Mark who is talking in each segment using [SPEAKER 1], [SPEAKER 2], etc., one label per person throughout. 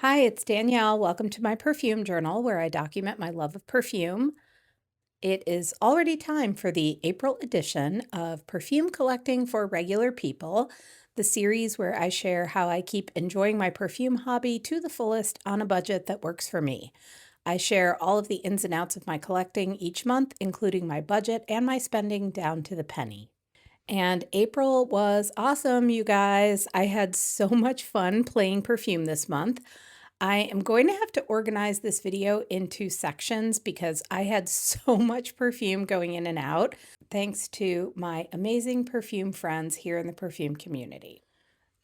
[SPEAKER 1] Hi, it's Danielle. Welcome to my perfume journal where I document my love of perfume. It is already time for the April edition of Perfume Collecting for Regular People, the series where I share how I keep enjoying my perfume hobby to the fullest on a budget that works for me. I share all of the ins and outs of my collecting each month, including my budget and my spending down to the penny. And April was awesome, you guys. I had so much fun playing perfume this month. I am going to have to organize this video into sections because I had so much perfume going in and out, thanks to my amazing perfume friends here in the perfume community.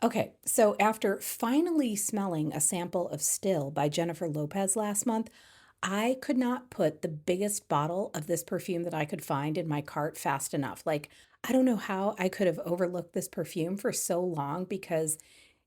[SPEAKER 1] Okay, so after finally smelling a sample of Still by Jennifer Lopez last month, I could not put the biggest bottle of this perfume that I could find in my cart fast enough. Like, I don't know how I could have overlooked this perfume for so long because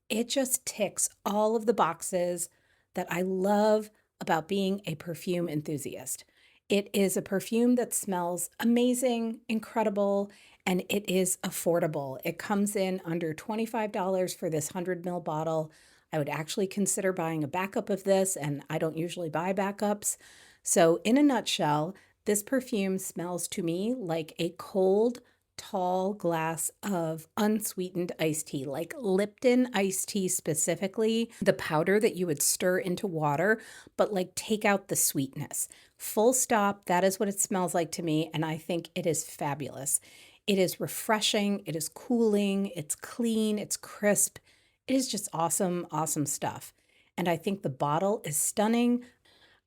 [SPEAKER 1] it just ticks all of the boxes that I love about being a perfume enthusiast. It is a perfume that smells amazing, incredible, and it is affordable. It comes in under $25 for this 100 ml bottle. I would actually consider buying a backup of this, and I don't usually buy backups. So, in a nutshell, this perfume smells to me like a cold, tall glass of unsweetened iced tea, like Lipton iced tea specifically, the powder that you would stir into water, but like take out the sweetness. Full stop, that is what it smells like to me, and I think it is fabulous. It is refreshing, it is cooling, it's clean, it's crisp. It is just awesome, awesome stuff. And I think the bottle is stunning.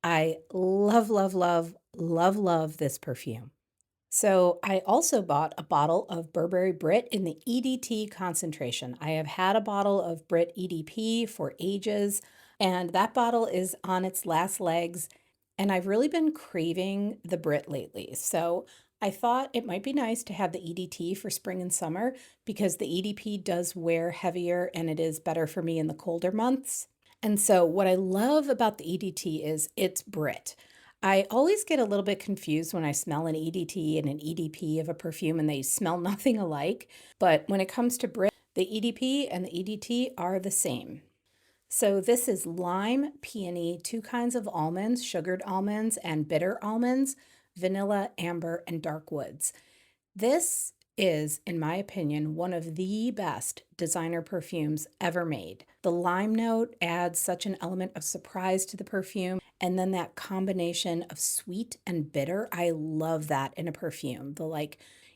[SPEAKER 1] I love, love, love, love, love this perfume. So I also bought a bottle of Burberry Brit in the EDT concentration. I have had a bottle of Brit EDP for ages, and that bottle is on its last legs, and I've really been craving the Brit lately. So I thought it might be nice to have the EDT for spring and summer because the EDP does wear heavier and it is better for me in the colder months. And so what I love about the EDT is it's Brit. I always get a little bit confused when I smell an EDT and an EDP of a perfume and they smell nothing alike. But when it comes to Brit, the EDP and the EDT are the same. So this is lime, peony, two kinds of almonds, sugared almonds and bitter almonds, vanilla, amber, and dark woods. This is, in my opinion, one of the best designer perfumes ever made. The lime note adds such an element of surprise to the perfume, and then that combination of sweet and bitter, I love that in a perfume.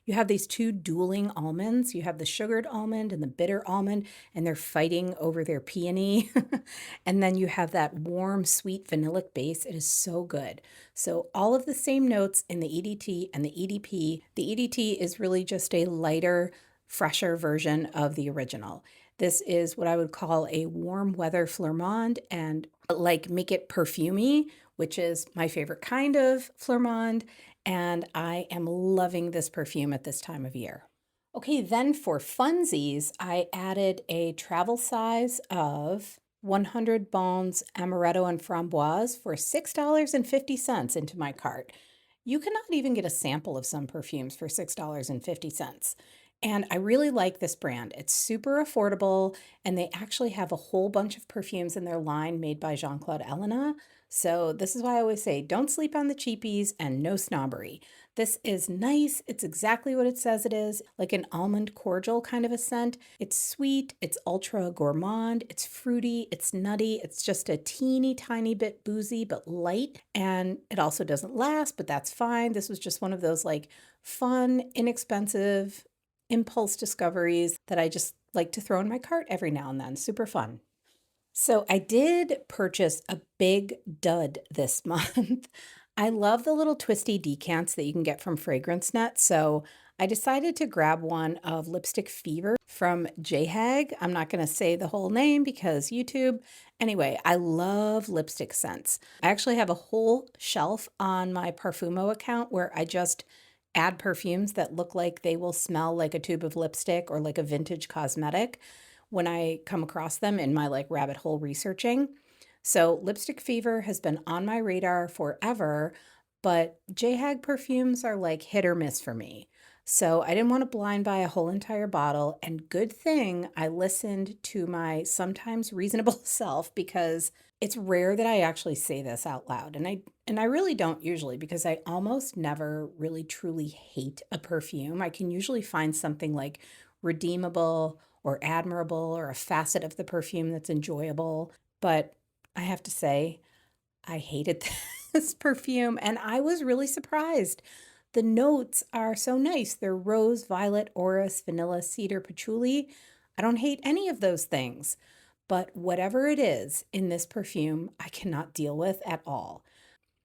[SPEAKER 1] You have these two dueling almonds. You have the sugared almond and the bitter almond, and they're fighting over their peony. And then you have that warm, sweet vanillic base. It is so good. So all of the same notes in the EDT and the EDP. The EDT is really just a lighter, fresher version of the original. This is what I would call a warm weather Fleurmond and like make it perfumey, which is my favorite kind of Fleurmond. And I am loving this perfume at this time of year. Okay, then for funsies, I added a travel size of 100 Bons Amaretto and Framboise for $6.50 into my cart. You cannot even get a sample of some perfumes for $6.50. And I really like this brand. It's super affordable, and they actually have a whole bunch of perfumes in their line made by Jean-Claude Ellena. So this is why I always say, don't sleep on the cheapies and no snobbery. This is nice. It's exactly what it says it is, like an almond cordial kind of a scent. It's sweet, it's ultra gourmand, it's fruity, it's nutty, it's just a teeny tiny bit boozy but light. And it also doesn't last, but that's fine. This was just one of those like fun, inexpensive impulse discoveries that I just like to throw in my cart every now and then. Super fun. So I did purchase a big dud this month. I love the little twisty decants that you can get from Fragrance Net. So I decided to grab one of Lipstick Fever from JHAG. I'm not going to say the whole name because YouTube. Anyway, I love lipstick scents. I actually have a whole shelf on my Parfumo account where I just add perfumes that look like they will smell like a tube of lipstick or like a vintage cosmetic when I come across them in my like rabbit hole researching. So Lipstick Fever has been on my radar forever, but JHAG perfumes are like hit or miss for me. So I didn't want to blind buy a whole entire bottle. And good thing I listened to my sometimes reasonable self, because it's rare that I actually say this out loud. And I really don't usually, because I almost never really truly hate a perfume. I can usually find something like redeemable or admirable or a facet of the perfume that's enjoyable. But I have to say, I hated this perfume and I was really surprised. The notes are so nice. They're rose, violet, orris, vanilla, cedar, patchouli. I don't hate any of those things, but whatever it is in this perfume, I cannot deal with at all.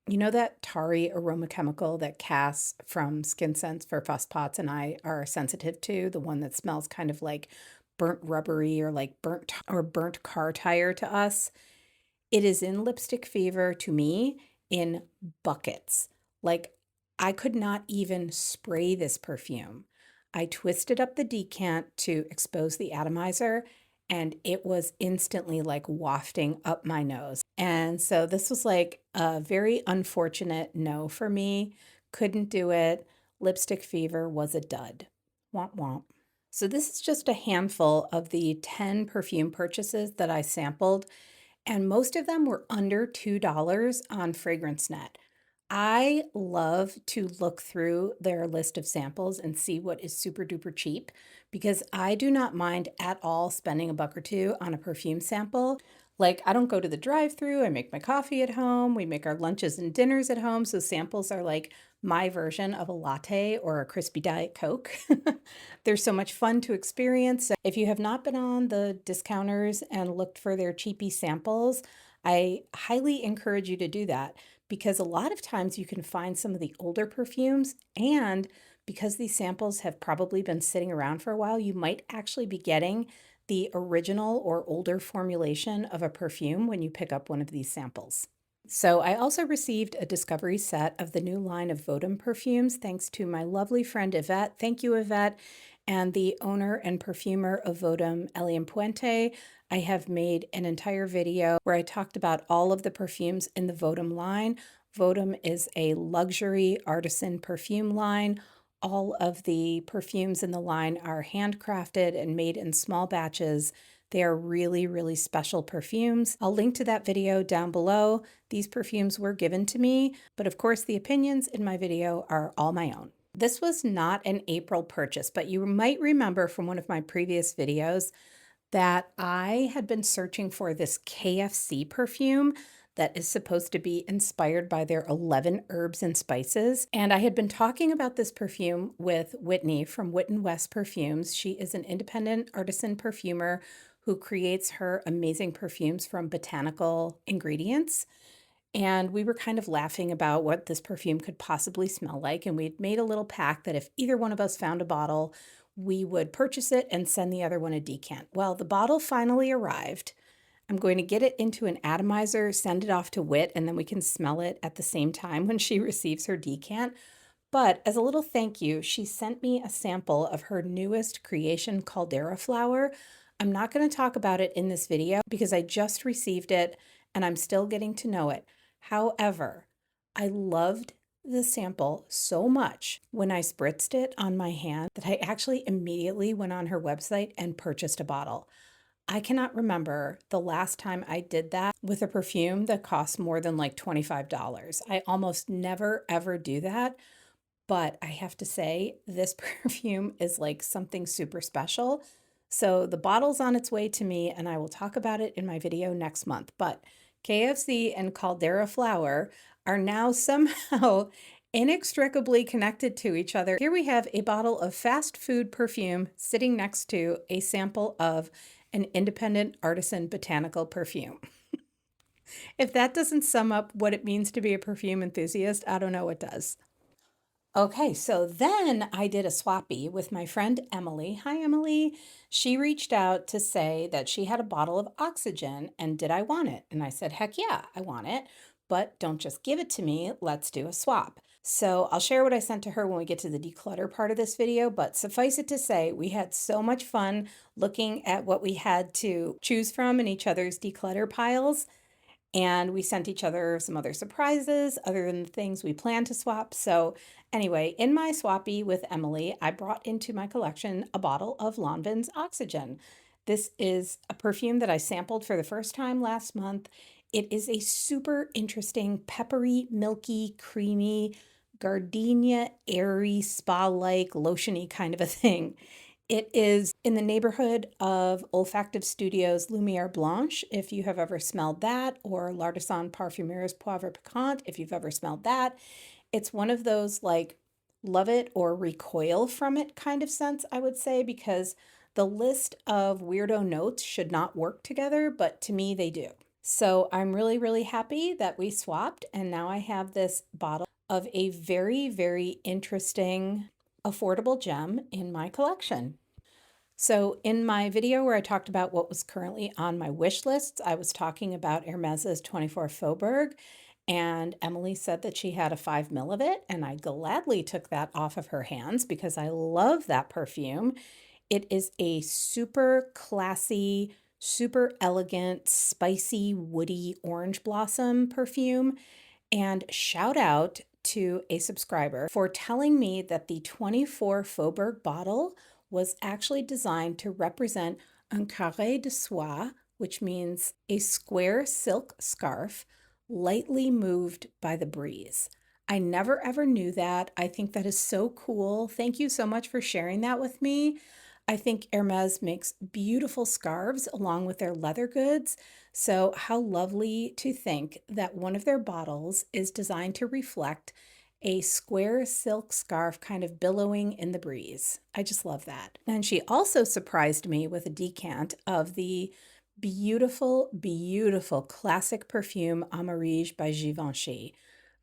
[SPEAKER 1] You know that tarry aroma chemical that Cass from Skin Sense for Fuss Pots and I are sensitive to, the one that smells kind of like burnt rubbery or like burnt car tire to us? It is in lipstick fever to me in buckets. Like, I could not even spray this perfume. I twisted up the decant to expose the atomizer, and it was instantly like wafting up my nose. And so this was like a very unfortunate no for me. Couldn't do it. Lipstick fever was a dud. Womp womp. So this is just a handful of the 10 perfume purchases that I sampled, and most of them were under $2 on FragranceNet. I love to look through their list of samples and see what is super duper cheap, because I do not mind at all spending a buck or two on a perfume sample. Like, I don't go to the drive-through, I make my coffee at home, we make our lunches and dinners at home, so samples are like my version of a latte or a crispy Diet Coke. They're so much fun to experience. So if you have not been on the discounters and looked for their cheapy samples, I highly encourage you to do that, because a lot of times you can find some of the older perfumes, and because these samples have probably been sitting around for a while, you might actually be getting the original or older formulation of a perfume when you pick up one of these samples. So I also received a discovery set of the new line of Vodum perfumes, thanks to my lovely friend Yvette. Thank you, Yvette. And the owner and perfumer of Vodum, Elian Puente. I have made an entire video where I talked about all of the perfumes in the Vodum line. Vodum is a luxury artisan perfume line. All of the perfumes in the line are handcrafted and made in small batches. They are really, really special perfumes. I'll link to that video down below. These perfumes were given to me, but of course the opinions in my video are all my own. This was not an April purchase, but you might remember from one of my previous videos that I had been searching for this KFC perfume that is supposed to be inspired by their 11 herbs and spices. And I had been talking about this perfume with Whitney from Witten West Perfumes. She is an independent artisan perfumer who creates her amazing perfumes from botanical ingredients. And we were kind of laughing about what this perfume could possibly smell like. And we'd made a little pact that if either one of us found a bottle, we would purchase it and send the other one a decant. Well, the bottle finally arrived. I'm going to get it into an atomizer, send it off to Whit, and then we can smell it at the same time when she receives her decant. But as a little thank you, she sent me a sample of her newest creation, Caldera flower. I'm not going to talk about it in this video because I just received it and I'm still getting to know it. However, I loved the sample so much when I spritzed it on my hand that I actually immediately went on her website and purchased a bottle. I cannot remember the last time I did that with a perfume that costs more than like $25. I almost never ever do that, but I have to say this perfume is like something super special. So the bottle's on its way to me and I will talk about it in my video next month. But KFC and Caldera flower are now somehow inextricably connected to each other. Here we have a bottle of fast food perfume sitting next to a sample of an independent artisan botanical perfume. If that doesn't sum up what it means to be a perfume enthusiast, I don't know what does. Okay, so then I did a swappy with my friend Emily. Hi, Emily. She reached out to say that she had a bottle of Oxygene and did I want it? And I said, heck yeah, I want it, but don't just give it to me. Let's do a swap. So I'll share what I sent to her when we get to the declutter part of this video, but suffice it to say, we had so much fun looking at what we had to choose from in each other's declutter piles. And we sent each other some other surprises other than the things we planned to swap. So anyway, in my swappy with Emily, I brought into my collection a bottle of Lanvin's Oxygene. This is a perfume that I sampled for the first time last month. It is a super interesting, peppery, milky, creamy, gardenia, airy, spa-like, lotiony kind of a thing. It is in the neighborhood of Olfactive Studios Lumiere Blanche, if you have ever smelled that, or L'Artisan Parfumeur's Poivre Piquant, if you've ever smelled that. It's one of those like love it or recoil from it kind of scents, I would say, because the list of weirdo notes should not work together, but to me they do. So I'm really, really happy that we swapped, and now I have this bottle of a very, very interesting, affordable gem in my collection. So in my video where I talked about what was currently on my wish lists, I was talking about Hermes's 24 Faubourg, and Emily said that she had a 5 ml of it, and I gladly took that off of her hands because I love that perfume. It is a super classy, super elegant, spicy, woody orange blossom perfume. And shout out to a subscriber for telling me that the 24 Faubourg bottle was actually designed to represent un carré de soie, which means a square silk scarf lightly moved by the breeze. I never ever knew that. I think that is so cool. Thank you so much for sharing that with me. I think Hermes makes beautiful scarves along with their leather goods. So, how lovely to think that one of their bottles is designed to reflect a square silk scarf kind of billowing in the breeze. I just love that. And she also surprised me with a decant of the beautiful, beautiful classic perfume Amarige by Givenchy.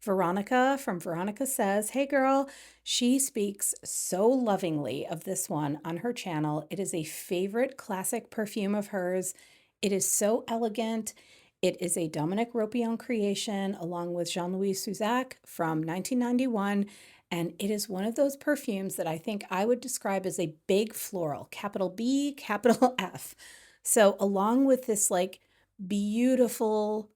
[SPEAKER 1] Veronica from Veronica Says, hey girl, she speaks so lovingly of this one on her channel. It is a favorite classic perfume of hers. It is so elegant. It is a Dominique Ropion creation along with Jean-Louis Suzac from 1991. And it is one of those perfumes that I think I would describe as a big floral, capital B, capital F. So along with this like beautiful,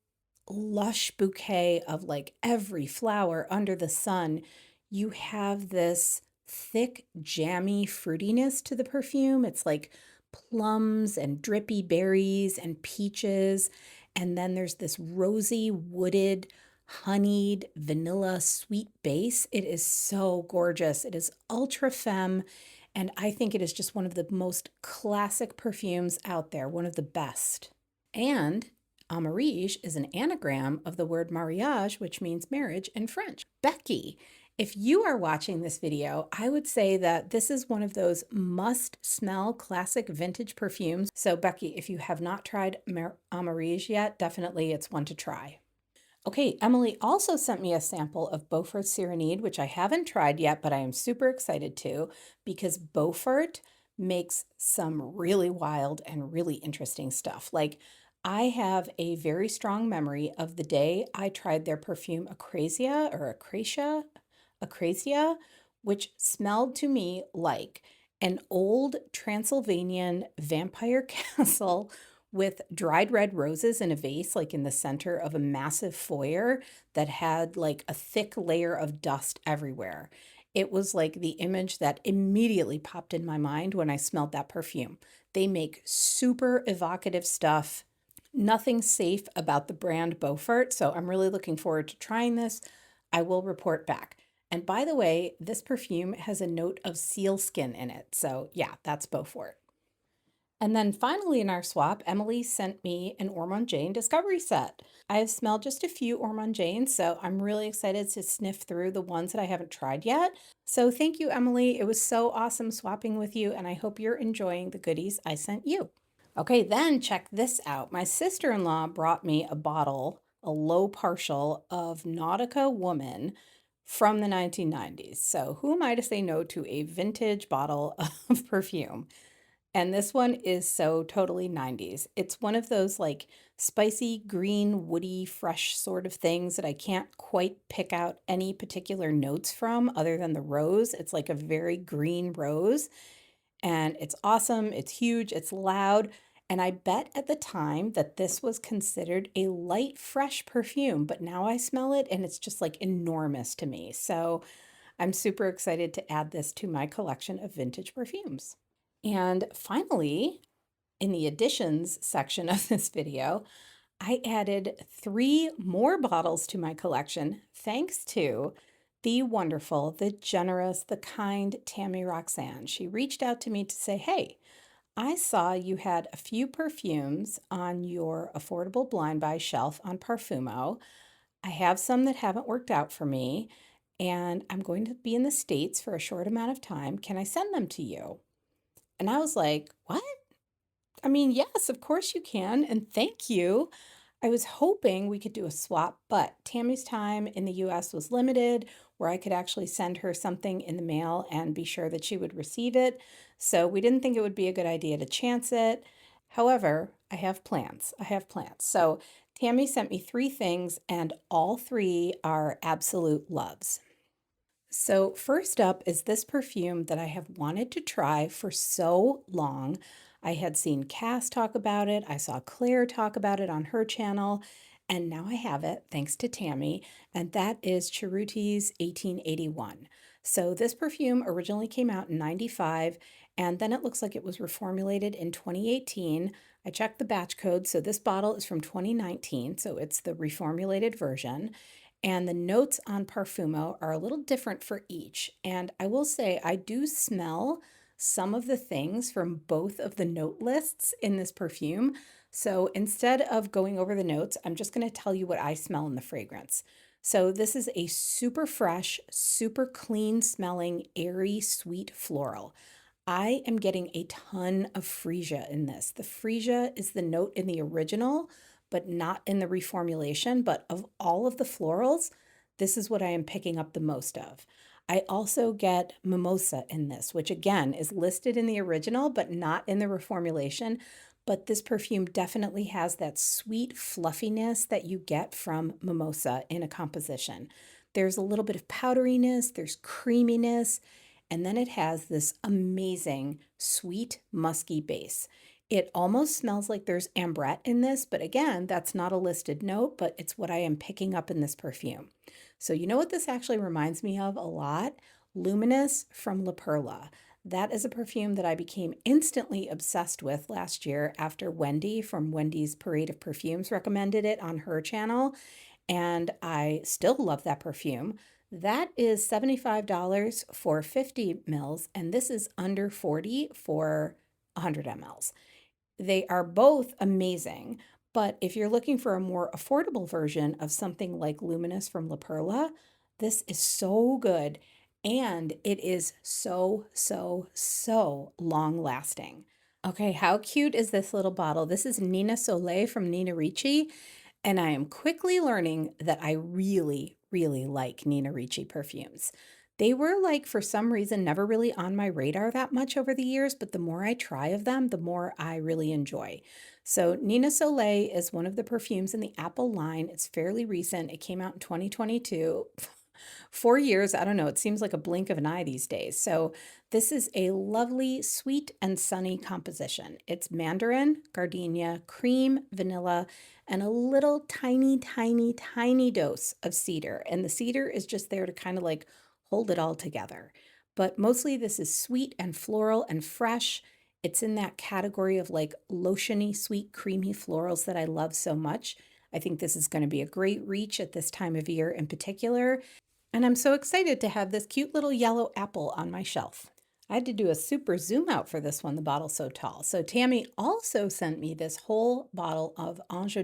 [SPEAKER 1] lush bouquet of like every flower under the sun, you have this thick, jammy fruitiness to the perfume. It's like plums and drippy berries and peaches. And then there's this rosy, wooded, honeyed, vanilla sweet base. It is so gorgeous. It is ultra femme. And I think it is just one of the most classic perfumes out there, one of the best. And Amarige is an anagram of the word mariage, which means marriage in French. Becky, if you are watching this video, I would say that this is one of those must-smell classic vintage perfumes. So Becky, if you have not tried Amarige yet, definitely it's one to try. Okay, Emily also sent me a sample of Beaufort Cyrenide, which I haven't tried yet, but I am super excited to because Beaufort makes some really wild and really interesting stuff. Like, I have a very strong memory of the day I tried their perfume Acrasia, which smelled to me like an old Transylvanian vampire castle with dried red roses in a vase, like in the center of a massive foyer that had like a thick layer of dust everywhere. It was like the image that immediately popped in my mind when I smelled that perfume. They make super evocative stuff. Nothing safe about the brand Beaufort, so I'm really looking forward to trying this. I will report back. And by the way, this perfume has a note of sealskin in it. So yeah, that's Beaufort. And then finally in our swap, Emily sent me an Ormond Jane Discovery set. I have smelled just a few Ormond Janes, so I'm really excited to sniff through the ones that I haven't tried yet. So thank you, Emily. It was so awesome swapping with you, and I hope you're enjoying the goodies I sent you. Okay, then check this out. My sister-in-law brought me a bottle, a low partial of Nautica Woman from the 1990s. So who am I to say no to a vintage bottle of perfume? And this one is so totally 90s. It's one of those like spicy, green, woody, fresh sort of things that I can't quite pick out any particular notes from other than the rose. It's like a very green rose. And it's awesome. It's huge. It's loud. And I bet at the time that this was considered a light, fresh perfume, but now I smell it and it's just like enormous to me. So I'm super excited to add this to my collection of vintage perfumes. And finally, in the additions section of this video, I added 3 more bottles to my collection thanks to the wonderful, the generous, the kind Tammy Roxanne. She reached out to me to say, hey, I saw you had a few perfumes on your affordable blind buy shelf on Parfumo. I have some that haven't worked out for me, and I'm going to be in the States for a short amount of time. Can I send them to you? And I was like, what? I mean, yes, of course you can, and thank you. I was hoping we could do a swap, but Tammy's time in the US was limited, where I could actually send her something in the mail and be sure that she would receive it. So we didn't think it would be a good idea to chance it. However, I have plans. I have plans. So Tammy sent me 3 things, and all 3 are absolute loves. So, first up is this perfume that I have wanted to try for so long. I had seen Cass talk about it, I saw Claire talk about it on her channel, and now I have it thanks to Tammy, and that is Cerruti's 1881. So, this perfume originally came out in 95, and then it looks like it was reformulated in 2018. I checked the batch code, so this bottle is from 2019, so it's the reformulated version. And the notes on Parfumo are a little different for each. And I will say, I do smell some of the things from both of the note lists in this perfume. So instead of going over the notes, I'm just going to tell you what I smell in the fragrance. So this is a super fresh, super clean smelling, airy, sweet floral. I am getting a ton of freesia in this. The freesia is the note in the original, but not in the reformulation. But of all of the florals, this is what I am picking up the most of. I also get mimosa in this, which again is listed in the original, but not in the reformulation. But this perfume definitely has that sweet fluffiness that you get from mimosa in a composition. There's a little bit of powderiness, there's creaminess, and then it has this amazing sweet musky base. It almost smells like there's ambrette in this, but again, that's not a listed note, but it's what I am picking up in this perfume. So you know what this actually reminds me of a lot? Luminous from La Perla. That is a perfume that I became instantly obsessed with last year after Wendy from Wendy's Parade of Perfumes recommended it on her channel, and I still love that perfume. That is $75 for 50 mils, and this is under 40 for 100 mls. They are both amazing, but if you're looking for a more affordable version of something like Luminous from La Perla, this is so good, and it is so, so, so long lasting. Okay, how cute is this little bottle? This is Nina Soleil from Nina Ricci, and I am quickly learning that I really, really like Nina Ricci perfumes. They were like, for some reason, never really on my radar that much over the years, but the more I try of them, the more I really enjoy. So Nina Soleil is one of the perfumes in the Apple line. It's fairly recent. It came out in 2022. 4 years, I don't know, it seems like a blink of an eye these days. So this is a lovely, sweet and sunny composition. It's mandarin, gardenia, cream, vanilla, and a little tiny, tiny, tiny dose of cedar. And the cedar is just there to kind of like hold it all together. But mostly this is sweet and floral and fresh. It's in that category of like lotiony, sweet, creamy florals that I love so much. I think this is going to be a great reach at this time of year in particular. And I'm so excited to have this cute little yellow apple on my shelf. I had to do a super zoom out for this one, the bottle's so tall. So Tammy also sent me this whole bottle of Ange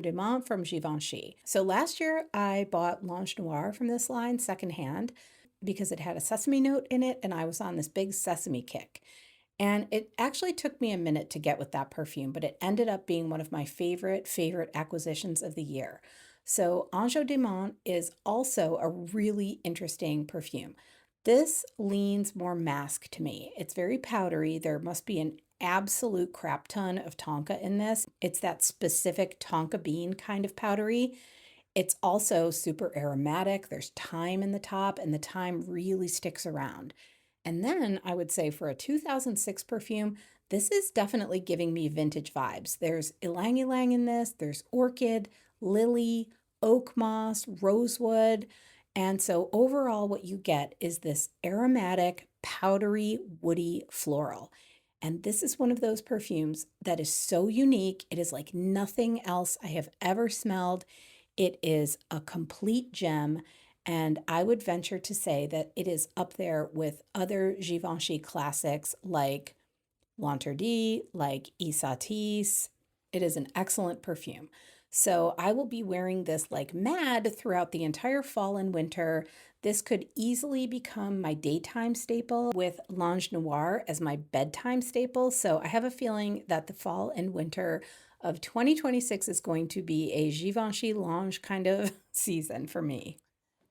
[SPEAKER 1] from Givenchy. So last year I bought L'Ange Noir from this line secondhand because it had a sesame note in it and I was on this big sesame kick. And it actually took me a minute to get with that perfume, but it ended up being one of my favorite acquisitions of the year. So Ange is also a really interesting perfume. This leans more mask to me. It's very powdery. There must be an absolute crap ton of tonka in this. It's that specific tonka bean kind of powdery. It's also super aromatic. There's thyme in the top, and the thyme really sticks around. And then I would say for a 2006 perfume, This is definitely giving me vintage vibes. There's ylang ylang in this, there's orchid, lily, oak moss, rosewood. And so overall, what you get is this aromatic, powdery, woody floral. And this is one of those perfumes that is so unique. It is like nothing else I have ever smelled. It is a complete gem. And I would venture to say that it is up there with other Givenchy classics like L'Interdit, like Isatis. It is an excellent perfume. So I will be wearing this like mad throughout the entire fall and winter. This could easily become my daytime staple with L'Ange Noir as my bedtime staple. So I have a feeling that the fall and winter of 2026 is going to be a Givenchy L'Ange kind of season for me.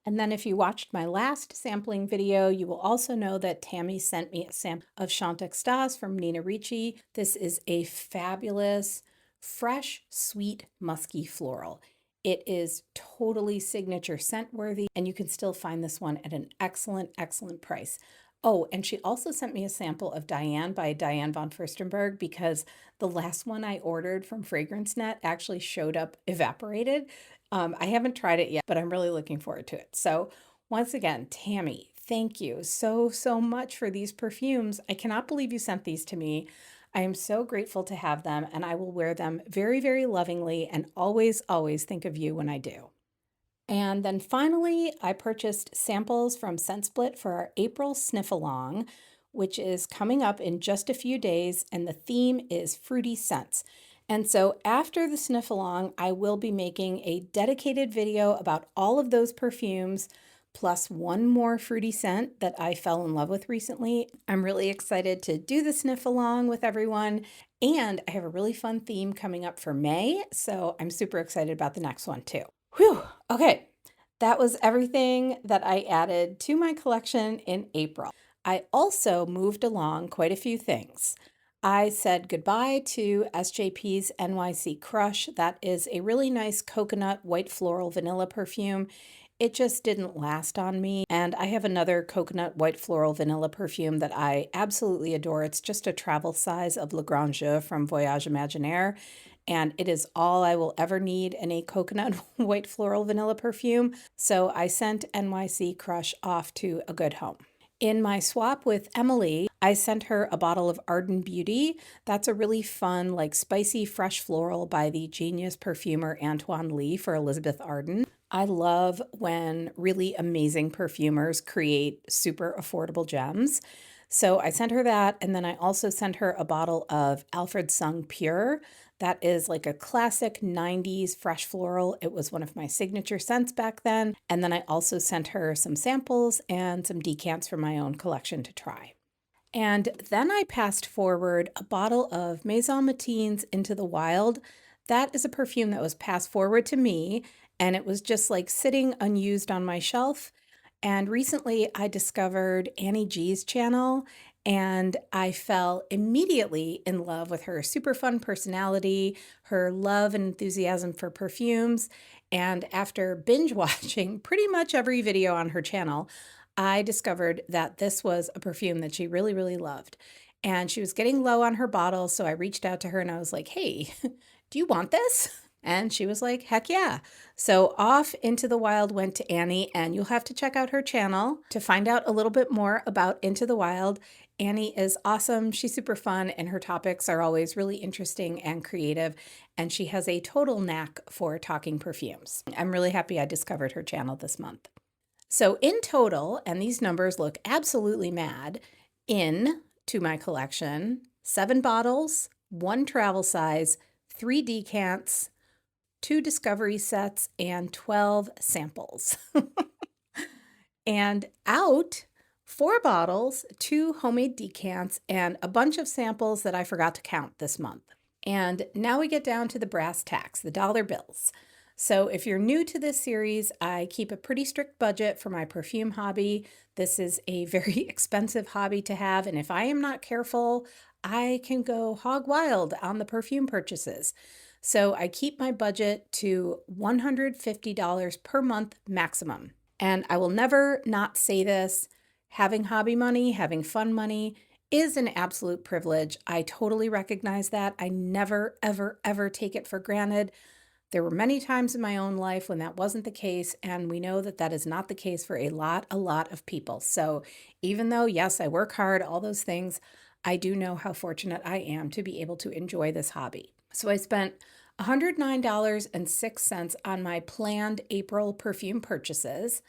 [SPEAKER 1] And then if you watched my last sampling video, you will also know that Tammy sent me a sample of Chante Extase from Nina Ricci. This is a fabulous, fresh, sweet, musky floral. It is totally signature scent worthy, and you can still find this one at an excellent, excellent price. Oh, and she also sent me a sample of Diane by Diane von Furstenberg because the last one I ordered from FragranceNet actually showed up evaporated. I haven't tried it yet, but I'm really looking forward to it. So once again, Tammy, thank you so, so much for these perfumes. I cannot believe you sent these to me. I am so grateful to have them, and I will wear them very, very lovingly and always, always think of you when I do. And then finally, I purchased samples from ScentSplit for our April sniff-along, which is coming up in just a few days, and the theme is fruity scents. And so after the sniff-along, I will be making a dedicated video about all of those perfumes, plus one more fruity scent that I fell in love with recently. I'm really excited to do the sniff-along with everyone, and I have a really fun theme coming up for May, so I'm super excited about the next one too. Whew, okay, that was everything that I added to my collection in April. I also moved along quite a few things. I said goodbye to SJP's NYC Crush. That is a really nice coconut white floral vanilla perfume. It just didn't last on me. And I have another coconut white floral vanilla perfume that I absolutely adore. It's just a travel size of Le Grand Jeu from Voyage Imaginaire. And it is all I will ever need in a coconut white floral vanilla perfume. So I sent NYC Crush off to a good home. In my swap with Emily, I sent her a bottle of Arden Beauty. That's a really fun, like spicy, fresh floral by the genius perfumer Antoine Lee for Elizabeth Arden. I love when really amazing perfumers create super affordable gems. So I sent her that, and then I also sent her a bottle of Alfred Sung Pure. That is like a classic 90s fresh floral. It was one of my signature scents back then. And then I also sent her some samples and some decants from my own collection to try. And then I passed forward a bottle of Maison Matine's Into the Wild. That is a perfume that was passed forward to me, and it was just like sitting unused on my shelf. And recently I discovered Annie G's channel, and I fell immediately in love with her super fun personality, her love and enthusiasm for perfumes. And after binge watching pretty much every video on her channel, I discovered that this was a perfume that she really, really loved. And she was getting low on her bottle, so I reached out to her and I was like, hey, do you want this? And she was like, heck yeah. So off Into the Wild went to Annie, and you'll have to check out her channel to find out a little bit more about Into the Wild. Annie is awesome. She's super fun, and her topics are always really interesting and creative, and she has a total knack for talking perfumes. I'm really happy I discovered her channel this month. So in total, and these numbers look absolutely mad, to my collection, 7 bottles, 1 travel size, 3 decants, 2 discovery sets, and 12 samples. And out, 4 bottles, 2 homemade decants, and a bunch of samples that I forgot to count this month. And now we get down to the brass tacks, the dollar bills. So if you're new to this series, I keep a pretty strict budget for my perfume hobby. This is a very expensive hobby to have, and if I am not careful, I can go hog wild on the perfume purchases. So I keep my budget to $150 per month maximum. And I will never not say this, having hobby money, having fun money is an absolute privilege. I totally recognize that. I never, ever, ever take it for granted. There were many times in my own life when that wasn't the case, and we know that that is not the case for a lot of people. So even though, yes, I work hard, all those things, I do know how fortunate I am to be able to enjoy this hobby. So I spent $109.06 on my planned April perfume purchases.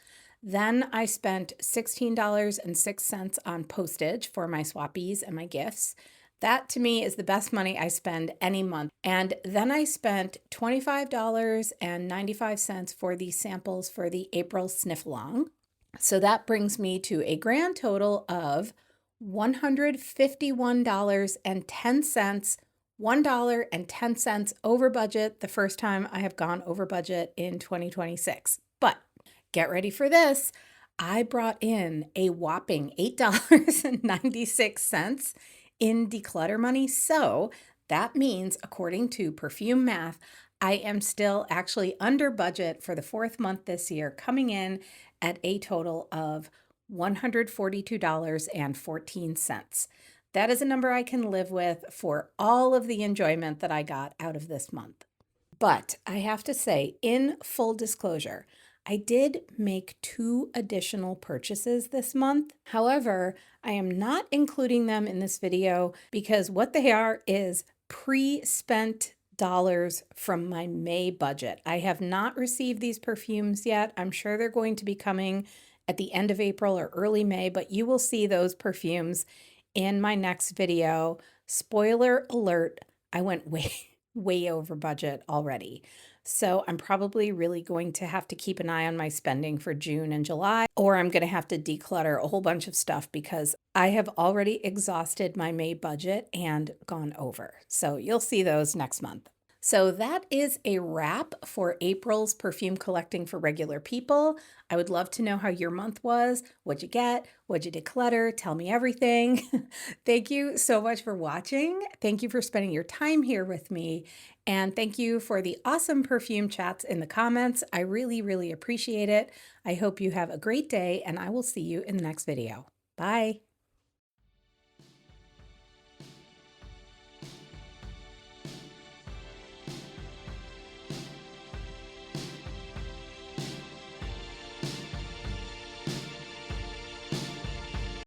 [SPEAKER 1] Then I spent $16.06 on postage for my swappies and my gifts. That to me is the best money I spend any month. And then I spent $25.95 for the samples for the April sniff along. So that brings me to a grand total of $151.10, $1.10 over budget, the first time I have gone over budget in 2026. But get ready for this. I brought in a whopping $8.96 in declutter money. So that means, according to perfume math, I am still actually under budget for the fourth month this year, coming in at a total of $142.14. That is a number I can live with for all of the enjoyment that I got out of this month. But I have to say, in full disclosure, I did make 2 additional purchases this month. However, I am not including them in this video because what they are is pre-spent dollars from my May budget. I have not received these perfumes yet. I'm sure they're going to be coming at the end of April or early May, but you will see those perfumes in my next video. Spoiler alert, I went way over budget already. So I'm probably really going to have to keep an eye on my spending for June and July, or I'm going to have to declutter a whole bunch of stuff because I have already exhausted my May budget and gone over. So you'll see those next month. So that is a wrap for April's perfume collecting for regular people. I would love to know how your month was. What'd you get? What'd you declutter? Tell me everything. Thank you so much for watching. Thank you for spending your time here with me. And thank you for the awesome perfume chats in the comments. I really, really appreciate it. I hope you have a great day, and I will see you in the next video. Bye.